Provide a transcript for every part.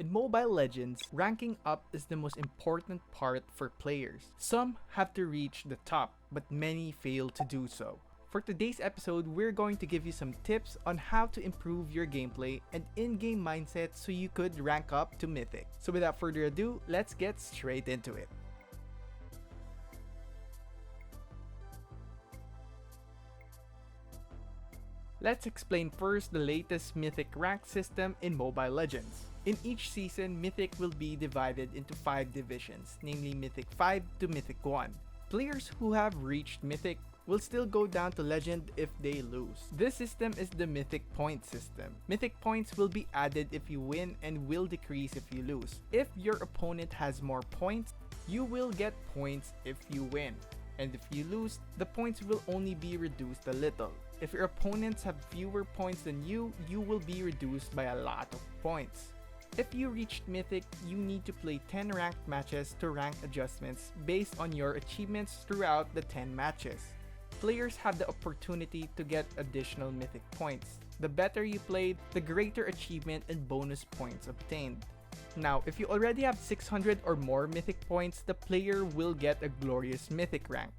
In Mobile Legends, ranking up is the most important part for players. Some have to reach the top, but many fail to do so. For today's episode, we're going to give you some tips on how to improve your gameplay and in-game mindset so you could rank up to Mythic. So without further ado, let's get straight into it. Let's explain first the latest Mythic rank system in Mobile Legends. In each season, Mythic will be divided into 5 divisions, namely Mythic 5 to Mythic 1. Players who have reached Mythic will still go down to Legend if they lose. This system is the Mythic point system. Mythic points will be added if you win and will decrease if you lose. If your opponent has more points, you will get points if you win. And if you lose, the points will only be reduced a little. If your opponents have fewer points than you will be reduced by a lot of points. If you reached Mythic, you need to play 10 ranked matches to rank adjustments based on your achievements throughout the 10 matches. Players have the opportunity to get additional Mythic points. The better you played, the greater achievement and bonus points obtained. Now, if you already have 600 or more Mythic points, the player will get a glorious Mythic rank.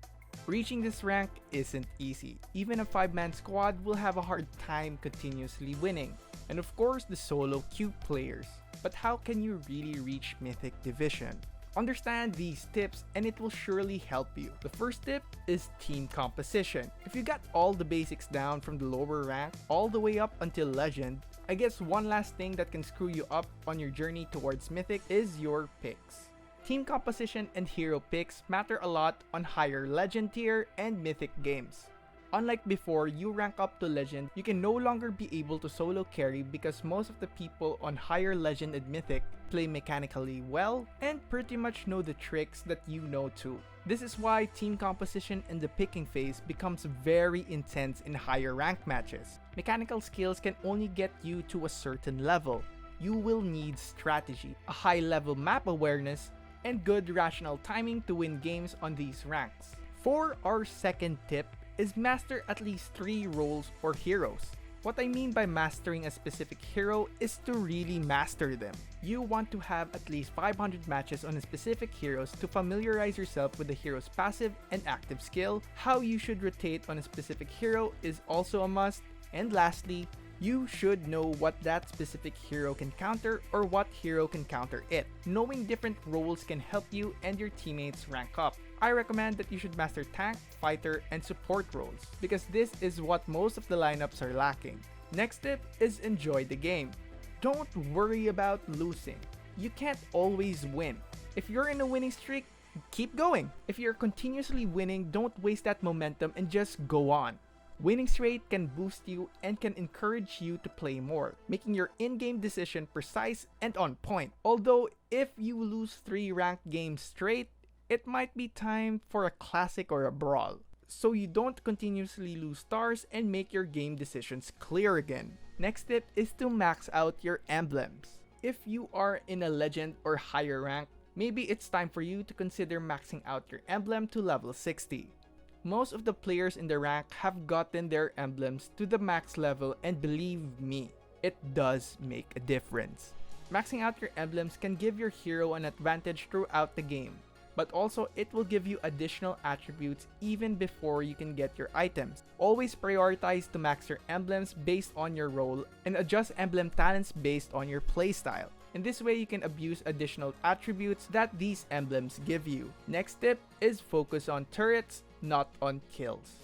Reaching this rank isn't easy. Even a 5-man squad will have a hard time continuously winning. And of course, the solo queue players. But how can you really reach Mythic Division? Understand these tips and it will surely help you. The first tip is team composition. If you got all the basics down from the lower rank all the way up until Legend, I guess one last thing that can screw you up on your journey towards Mythic is your picks. Team composition and hero picks matter a lot on higher Legend tier and Mythic games. Unlike before you rank up to Legend, you can no longer be able to solo carry because most of the people on higher Legend and Mythic play mechanically well and pretty much know the tricks that you know too. This is why team composition in the picking phase becomes very intense in higher rank matches. Mechanical skills can only get you to a certain level. You will need strategy, a high level map awareness, and good rational timing to win games on these ranks. For our second tip is master at least 3 roles or heroes. What I mean by mastering a specific hero is to really master them. You want to have at least 500 matches on a specific heroes to familiarize yourself with the hero's passive and active skill. How you should rotate on a specific hero is also a must. And lastly, you should know what that specific hero can counter or what hero can counter it. Knowing different roles can help you and your teammates rank up. I recommend that you should master tank, fighter, and support roles because this is what most of the lineups are lacking. Next tip is enjoy the game. Don't worry about losing. You can't always win. If you're in a winning streak, keep going. If you're continuously winning, don't waste that momentum and just go on. Winning straight can boost you and can encourage you to play more, making your in-game decision precise and on point. Although, if you lose 3 ranked games straight, it might be time for a classic or a brawl, so you don't continuously lose stars and make your game decisions clear again. Next tip is to max out your emblems. If you are in a Legend or higher rank, maybe it's time for you to consider maxing out your emblem to level 60. Most of the players in the rank have gotten their emblems to the max level and believe me, it does make a difference. Maxing out your emblems can give your hero an advantage throughout the game, but also it will give you additional attributes even before you can get your items. Always prioritize to max your emblems based on your role and adjust emblem talents based on your playstyle. In this way, you can abuse additional attributes that these emblems give you. Next tip is focus on turrets, not on kills.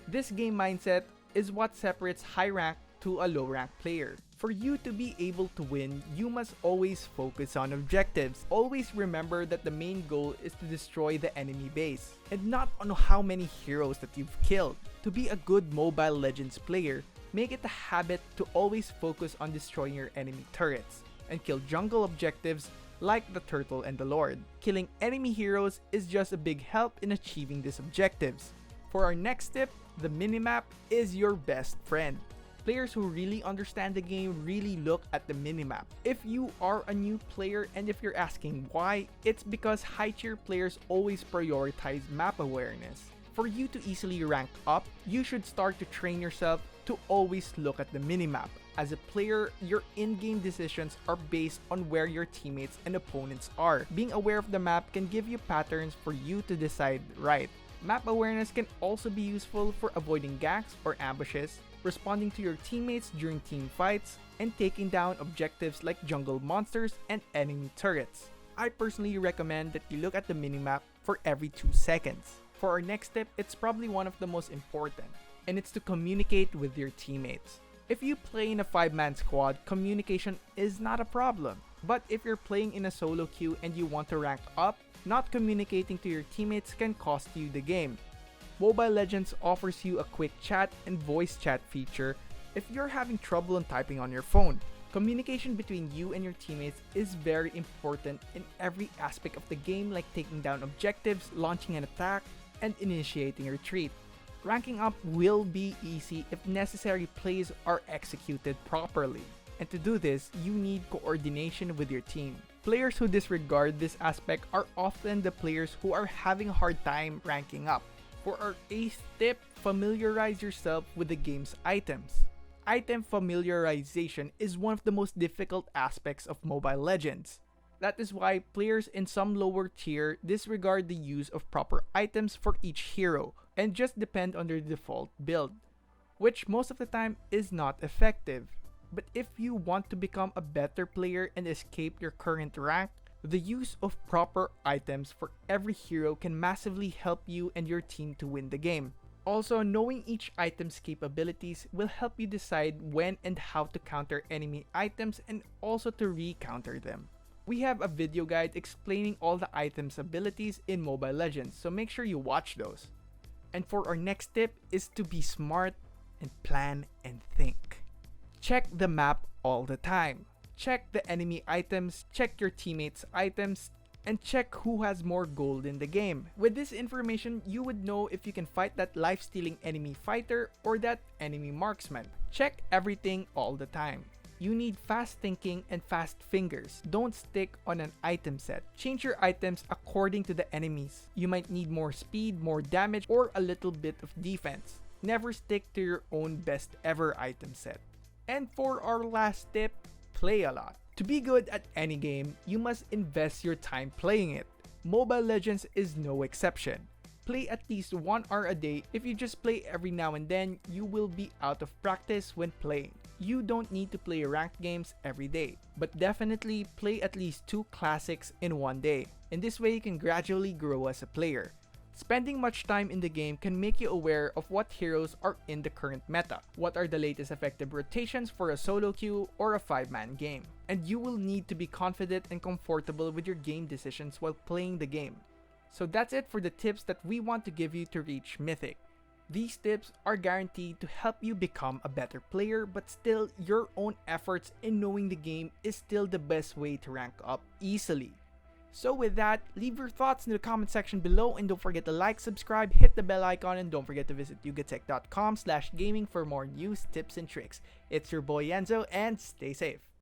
This game mindset is what separates high rank to a low rank player. For you to be able to win, you must always focus on objectives. Always remember that the main goal is to destroy the enemy base, and not on how many heroes that you've killed. To be a good Mobile Legends player, make it a habit to always focus on destroying your enemy turrets, and kill jungle objectives like the Turtle and the Lord. Killing enemy heroes is just a big help in achieving these objectives. For our next tip, the minimap is your best friend. Players who really understand the game really look at the minimap. If you are a new player and if you're asking why, it's because high tier players always prioritize map awareness. For you to easily rank up, you should start to train yourself to always look at the minimap. As a player, your in-game decisions are based on where your teammates and opponents are. Being aware of the map can give you patterns for you to decide right. Map awareness can also be useful for avoiding ganks or ambushes, responding to your teammates during team fights, and taking down objectives like jungle monsters and enemy turrets. I personally recommend that you look at the minimap for every 2 seconds. For our next tip, it's probably one of the most important, and it's to communicate with your teammates. If you play in a 5-man squad, communication is not a problem. But if you're playing in a solo queue and you want to rank up, not communicating to your teammates can cost you the game. Mobile Legends offers you a quick chat and voice chat feature if you're having trouble in typing on your phone. Communication between you and your teammates is very important in every aspect of the game, like taking down objectives, launching an attack, and initiating a retreat. Ranking up will be easy if necessary plays are executed properly. And to do this, you need coordination with your team. Players who disregard this aspect are often the players who are having a hard time ranking up. For our 8th tip, familiarize yourself with the game's items. Item familiarization is one of the most difficult aspects of Mobile Legends. That is why players in some lower tier disregard the use of proper items for each hero and just depend on their default build, which most of the time is not effective. But if you want to become a better player and escape your current rank, the use of proper items for every hero can massively help you and your team to win the game. Also, knowing each item's capabilities will help you decide when and how to counter enemy items and also to re-counter them. We have a video guide explaining all the items' abilities in Mobile Legends, so make sure you watch those. And for our next tip is to be smart and plan and think. Check the map all the time. Check the enemy items, check your teammates' items, and check who has more gold in the game. With this information, you would know if you can fight that life-stealing enemy fighter or that enemy marksman. Check everything all the time. You need fast thinking and fast fingers. Don't stick on an item set. Change your items according to the enemies. You might need more speed, more damage, or a little bit of defense. Never stick to your own best ever item set. And for our last tip, play a lot. To be good at any game, you must invest your time playing it. Mobile Legends is no exception. Play at least 1 hour a day. If you just play every now and then, you will be out of practice when playing. You don't need to play ranked games every day, but definitely play at least 2 classics in 1 day. In this way, you can gradually grow as a player. Spending much time in the game can make you aware of what heroes are in the current meta, what are the latest effective rotations for a solo queue or a 5-man game, and you will need to be confident and comfortable with your game decisions while playing the game. So that's it for the tips that we want to give you to reach Mythic. These tips are guaranteed to help you become a better player, but still, your own efforts in knowing the game is still the best way to rank up easily. So with that, leave your thoughts in the comment section below and don't forget to like, subscribe, hit the bell icon, and don't forget to visit yugatech.com/gaming for more news, tips, and tricks. It's your boy Enzo, and stay safe.